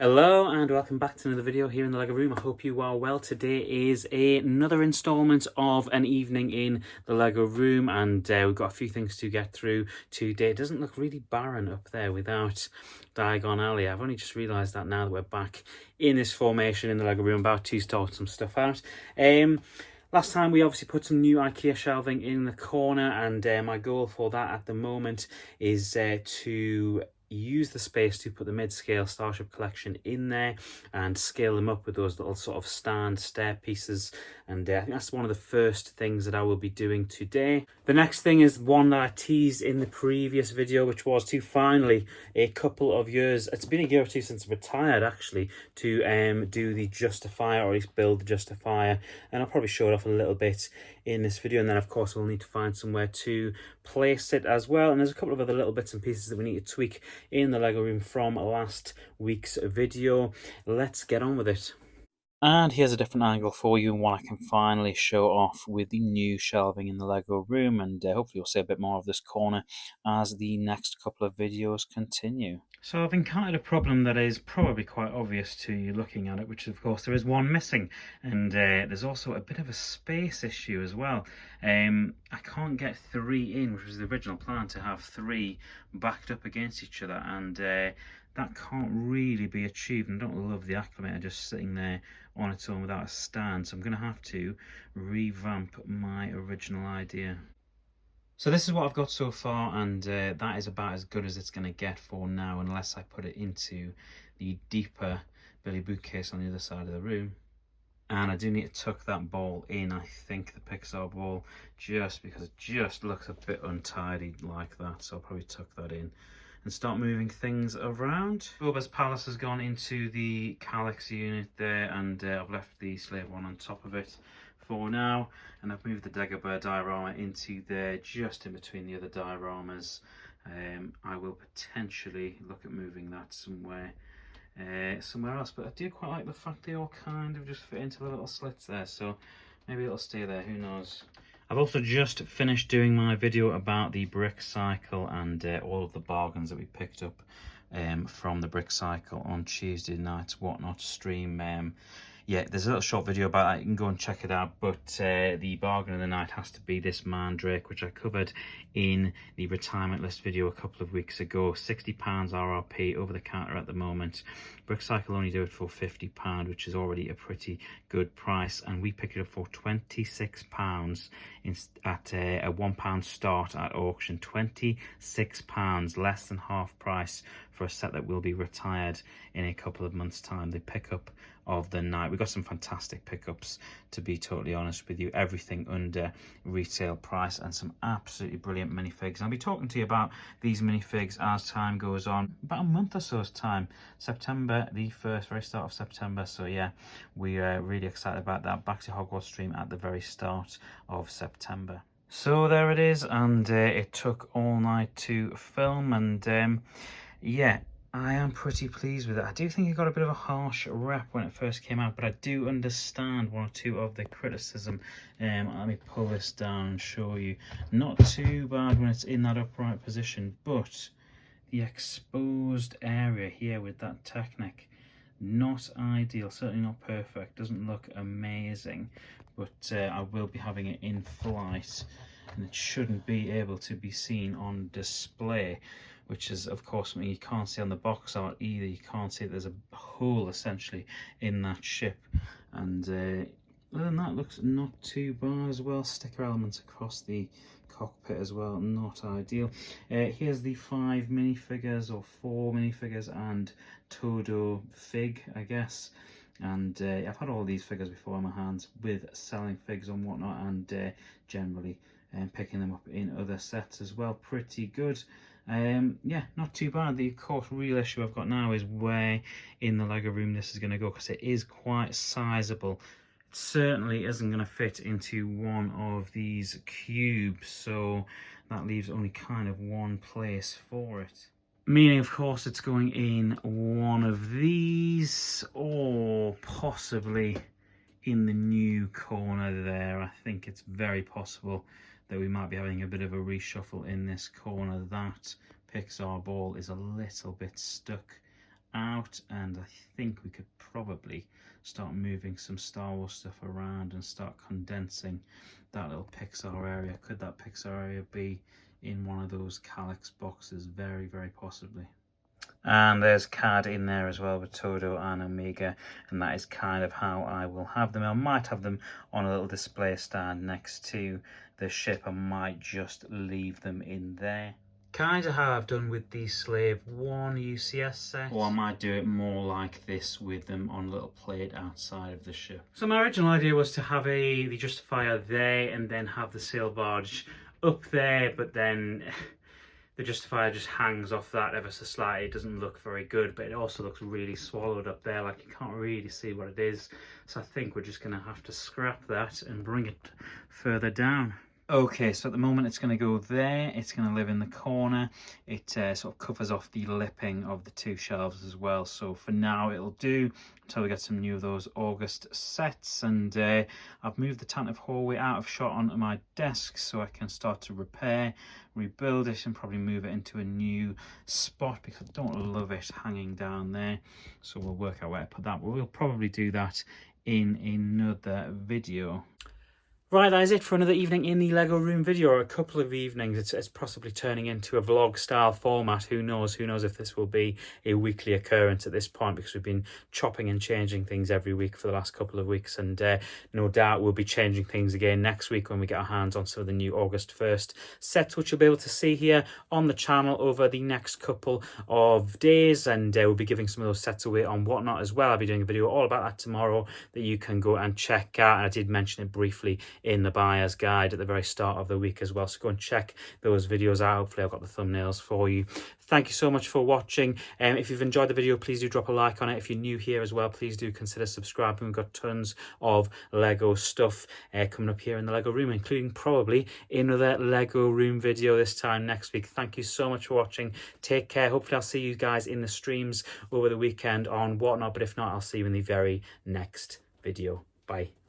Hello and welcome back to another video here in the Lego Room. I hope you are well. Today is another installment of an evening in the Lego Room, and we've got a few things to get through today. It doesn't look really barren up there without Diagon Alley. I've only just realised that now that we're back in this formation in the Lego Room. I'm about to sort some stuff out. Last time we obviously put some new IKEA shelving in the corner, and my goal for that at the moment is to use the space to put the mid-scale Starship collection in there and scale them up with those little sort of stand stair pieces, and I think that's one of the first things that I will be doing today. The next thing is one that I teased in the previous video, which was to finally, a couple of years, it's been a year or two since I retired actually, to do the Justifier, or at least build the Justifier, and I'll probably show it off a little bit in this video, and then of course we'll need to find somewhere to place it as well. And there's a couple of other little bits and pieces that we need to tweak in the Lego Room from last week's video. Let's get on with it. And here's a different angle for you, and one I can finally show off with the new shelving in the Lego Room, and hopefully you'll see a bit more of this corner as the next couple of videos continue. So I've encountered a problem that is probably quite obvious to you looking at it, which of course there is one missing, and there's also a bit of a space issue as well. I can't get three in, which was the original plan, to have three backed up against each other, and that can't really be achieved. And I don't love the Acclimator just sitting there on its own without a stand, so I'm going to have to revamp my original idea. So this is what I've got so far, and that is about as good as it's going to get for now, unless I put it into the deeper Billy bookcase on the other side of the room. And I do need to tuck that ball in, I think, the Pixar ball, just because it just looks a bit untidy like that, so I'll probably tuck that in and start moving things around. Boba's Palace has gone into the Calyx unit there, and I've left the Slave one on top of it for now, and I've moved the Dagobah diorama into there, just in between the other dioramas. I will potentially look at moving that somewhere else, but I do quite like the fact they all kind of just fit into the little slits there, so maybe it'll stay there, who knows. I've also just finished doing my video about the brick cycle and all of the bargains that we picked up from the brick cycle on Tuesday night's Whatnot stream. Yeah, there's a little short video about that, you can go and check it out, but the bargain of the night has to be this Mandrake, which I covered in the retirement list video a couple of weeks ago. £60 RRP over the counter at the moment. Brickcycle only do it for £50, which is already a pretty good price, and we picked it up for £26 at a £1 start at auction. £26, less than half price for a set that will be retired in a couple of months' time. The pickup of the night. We got some fantastic pickups, to be totally honest with you, everything under retail price, and some absolutely brilliant minifigs. And I'll be talking to you about these minifigs as time goes on, about a month or so's time. September the 1st, very start of September, so yeah, we are really excited about that. Back to Hogwarts stream at the very start of September. So there it is, and it took all night to film, and yeah, I am pretty pleased with it. I do think it got a bit of a harsh rep when it first came out, but I do understand one or two of the criticism. Let me pull this down and show you. Not too bad when it's in that upright position, but the exposed area here with that Technic, not ideal, certainly not perfect, doesn't look amazing, but I will be having it in flight, and it shouldn't be able to be seen on display, which is of course something you can't see on the box art either. You can't see there's a hole essentially in that ship, and other than that, it looks not too bad as well. Sticker elements across the cockpit as well, not ideal. Here's the 5 minifigures, or 4 minifigures, and Todo Fig, I guess. And I've had all these figures before in my hands with selling figs and whatnot, and generally picking them up in other sets as well. Pretty good. Yeah, not too bad. The of course real issue I've got now is where in the Lego Room this is going to go, because it is quite sizable. It certainly isn't going to fit into one of these cubes, so that leaves only kind of one place for it. Meaning, of course, it's going in one of these, or possibly in the new corner there. I think it's very possible that we might be having a bit of a reshuffle in this corner. That Pixar ball is a little bit stuck out, and I think we could probably start moving some Star Wars stuff around and start condensing that little Pixar area. Could that Pixar area be in one of those Calyx boxes? Very, very possibly. And there's CAD in there as well with Todo and Omega, and that is kind of how I will have them. I might have them on a little display stand next to the ship. I might just leave them in there. Kind of how I've done with the Slave 1 UCS set. Or I might do it more like this with them on a little plate outside of the ship. So my original idea was to have the Justifier there and then have the sail barge up there, but then the Justifier just hangs off that ever so slightly. It doesn't look very good, but it also looks really swallowed up there, like you can't really see what it is. So I think we're just going to have to scrap that and bring it further down. Okay, so at the moment it's going to go there. It's going to live in the corner. It sort of covers off the lipping of the two shelves as well. So for now it'll do until we get some new of those August sets. And I've moved the Tantive hallway out of shot onto my desk so I can start to repair, rebuild it, and probably move it into a new spot because I don't love it hanging down there. So we'll work out where to put that, but we'll probably do that in another video. Right, that is it for another evening in the Lego Room video, or a couple of evenings. It's possibly turning into a vlog style format. Who knows if this will be a weekly occurrence at this point, because we've been chopping and changing things every week for the last couple of weeks, and no doubt we'll be changing things again next week when we get our hands on some of the new August 1st sets, which you'll be able to see here on the channel over the next couple of days, and we'll be giving some of those sets away on Whatnot as well. I'll be doing a video all about that tomorrow that you can go and check out, and I did mention it briefly in the buyer's guide at the very start of the week as well, so go and check those videos out. Hopefully I've got the thumbnails for you. Thank you so much for watching. If you've enjoyed the video, please do drop a like on it. If you're new here as well, please do consider subscribing. We've got tons of Lego stuff coming up here in the Lego Room, including probably another Lego Room video this time next week. Thank you so much for watching. Take care. Hopefully I'll see you guys in the streams over the weekend on Whatnot, but if not, I'll see you in the very next video. Bye.